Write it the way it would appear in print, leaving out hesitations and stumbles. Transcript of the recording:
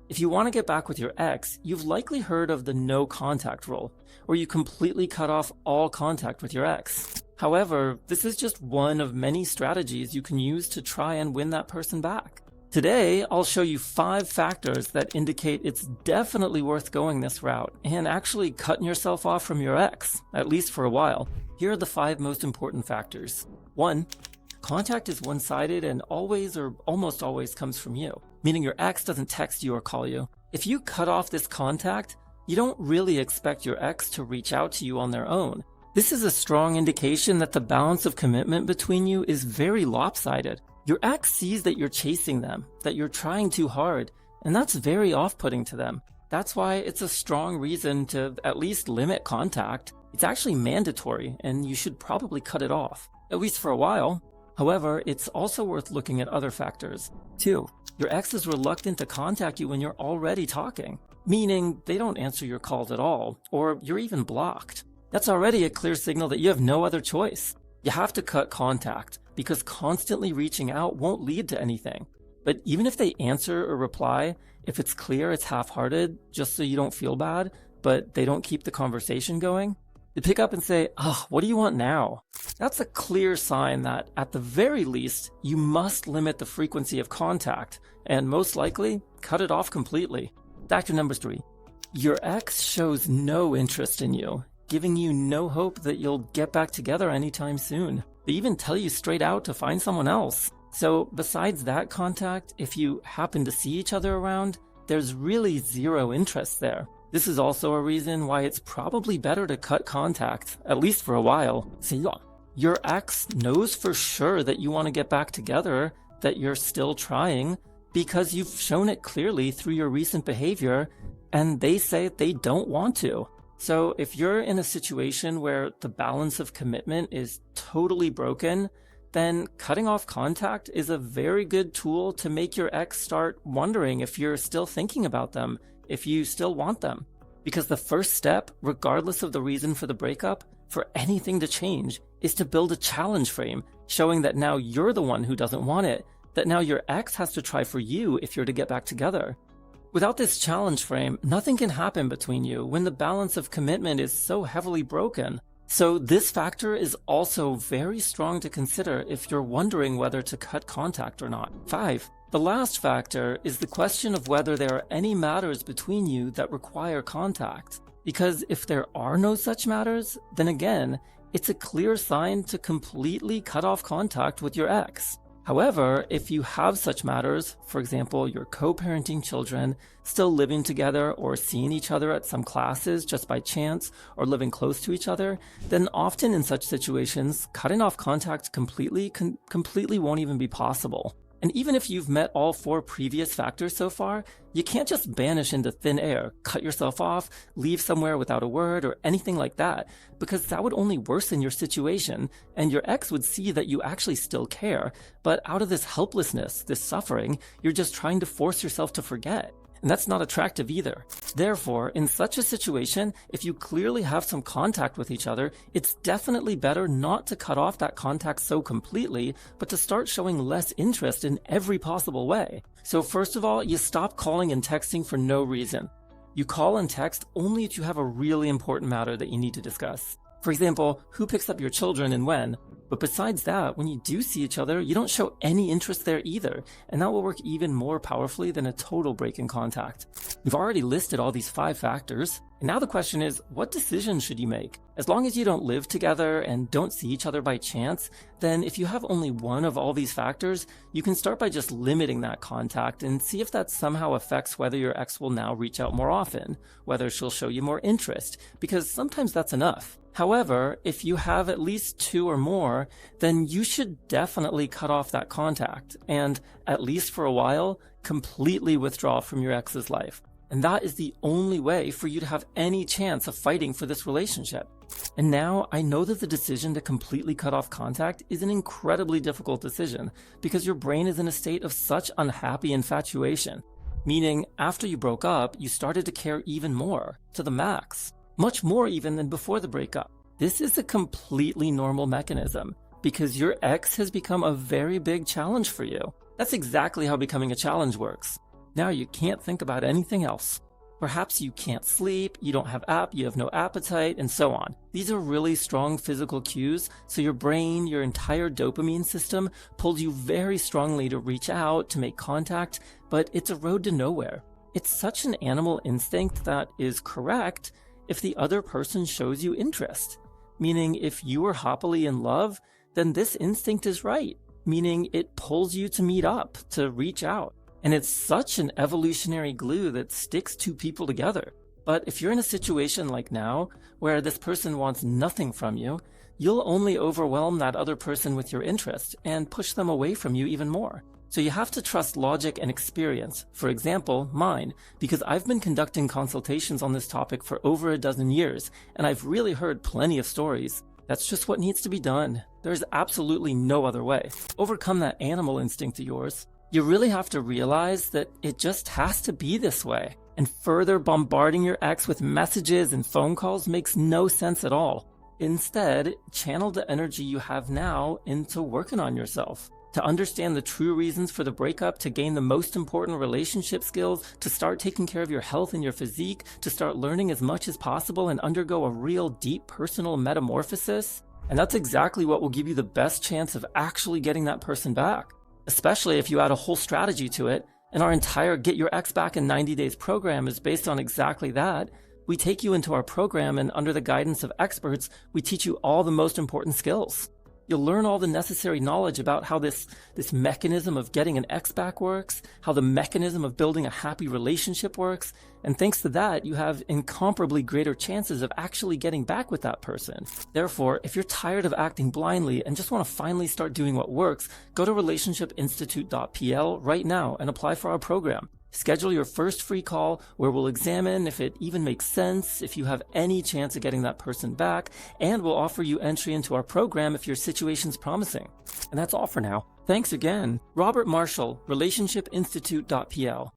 If you want to get back with your ex, you've likely heard of the no contact rule, where you completely cut off all contact with your ex. However, this is just one of many strategies you can use to try and win that person back. Today, I'll show you 5 factors that indicate it's definitely worth going this route and actually cutting yourself off from your ex, at least for a while. Here are the 5 most important factors. 1. Contact is one-sided and always or almost always comes from you, meaning your ex doesn't text you or call you. If you cut off this contact, you don't really expect your ex to reach out to you on their own. This is a strong indication that the balance of commitment between you is very lopsided. Your ex sees that you're chasing them, that you're trying too hard, and that's very off-putting to them. That's why it's a strong reason to at least limit contact. It's actually mandatory, and you should probably cut it off, at least for a while. However, it's also worth looking at other factors. 2. Your ex is reluctant to contact you when you're already talking, meaning they don't answer your calls at all, or you're even blocked. That's already a clear signal that you have no other choice. You have to cut contact, because constantly reaching out won't lead to anything. But even if they answer or reply, if it's clear it's half-hearted, just so you don't feel bad, but they don't keep the conversation going, you pick up and say, what do you want now? That's a clear sign that, at the very least, you must limit the frequency of contact, and most likely, cut it off completely. Factor number 3. Your ex shows no interest in you, giving you no hope that you'll get back together anytime soon. They even tell you straight out to find someone else. So besides that contact, if you happen to see each other around, there's really zero interest there. This is also a reason why it's probably better to cut contact, at least for a while. So your ex knows for sure that you want to get back together, that you're still trying, because you've shown it clearly through your recent behavior, and they say they don't want to. So if you're in a situation where the balance of commitment is totally broken, then cutting off contact is a very good tool to make your ex start wondering if you're still thinking about them, if you still want them. Because the first step, regardless of the reason for the breakup, for anything to change, is to build a challenge frame, showing that now you're the one who doesn't want it, that now your ex has to try for you if you're to get back together. Without this challenge frame, nothing can happen between you when the balance of commitment is so heavily broken. So this factor is also very strong to consider if you're wondering whether to cut contact or not. 5. The last factor is the question of whether there are any matters between you that require contact. Because if there are no such matters, then again, it's a clear sign to completely cut off contact with your ex. However, if you have such matters, for example, you're co-parenting children, still living together or seeing each other at some classes just by chance, or living close to each other, then often in such situations, cutting off contact completely won't even be possible. And even if you've met all 4 previous factors so far, you can't just vanish into thin air, cut yourself off, leave somewhere without a word or anything like that, because that would only worsen your situation, and your ex would see that you actually still care, but out of this helplessness, this suffering, you're just trying to force yourself to forget. And that's not attractive either. Therefore, in such a situation, if you clearly have some contact with each other, it's definitely better not to cut off that contact so completely, but to start showing less interest in every possible way. So first of all, you stop calling and texting for no reason. You call and text only if you have a really important matter that you need to discuss. For example, who picks up your children and when? But besides that, when you do see each other, you don't show any interest there either, and that will work even more powerfully than a total break in contact. We've already listed all these 5 factors, and now the question is, what decision should you make? As long as you don't live together and don't see each other by chance, then if you have only one of all these factors, you can start by just limiting that contact and see if that somehow affects whether your ex will now reach out more often, whether she'll show you more interest, because sometimes that's enough. However, if you have at least 2 or more, then you should definitely cut off that contact and, at least for a while, completely withdraw from your ex's life. And that is the only way for you to have any chance of fighting for this relationship. And now I know that the decision to completely cut off contact is an incredibly difficult decision because your brain is in a state of such unhappy infatuation. Meaning, after you broke up, you started to care even more, to the max. Much more even than before the breakup. This is a completely normal mechanism because your ex has become a very big challenge for you. That's exactly how becoming a challenge works. Now you can't think about anything else. Perhaps you can't sleep, you don't have you have no appetite, and so on. These are really strong physical cues, so your brain, your entire dopamine system, pulls you very strongly to reach out, to make contact, but it's a road to nowhere. It's such an animal instinct that is correct if the other person shows you interest. Meaning, if you are happily in love, then this instinct is right. Meaning, it pulls you to meet up, to reach out. And it's such an evolutionary glue that sticks two people together. But if you're in a situation like now, where this person wants nothing from you, you'll only overwhelm that other person with your interest and push them away from you even more. So you have to trust logic and experience, for example, mine, because I've been conducting consultations on this topic for over a dozen years, and I've really heard plenty of stories. That's just what needs to be done. There's absolutely no other way. Overcome that animal instinct of yours. You really have to realize that it just has to be this way. And further bombarding your ex with messages and phone calls makes no sense at all. Instead, channel the energy you have now into working on yourself. To understand the true reasons for the breakup, to gain the most important relationship skills, to start taking care of your health and your physique, to start learning as much as possible and undergo a real deep personal metamorphosis. And that's exactly what will give you the best chance of actually getting that person back. Especially if you add a whole strategy to it, and our entire Get Your Ex Back in 90 Days program is based on exactly that. We take you into our program, and under the guidance of experts, we teach you all the most important skills. You'll learn all the necessary knowledge about how this mechanism of getting an ex back works, how the mechanism of building a happy relationship works, and thanks to that, you have incomparably greater chances of actually getting back with that person. Therefore, if you're tired of acting blindly and just want to finally start doing what works, go to relationshipinstitute.pl right now and apply for our program. Schedule your first free call where we'll examine if it even makes sense, if you have any chance of getting that person back, and we'll offer you entry into our program if your situation's promising. And that's all for now. Thanks again. Robert Marshall, relationshipinstitute.pl.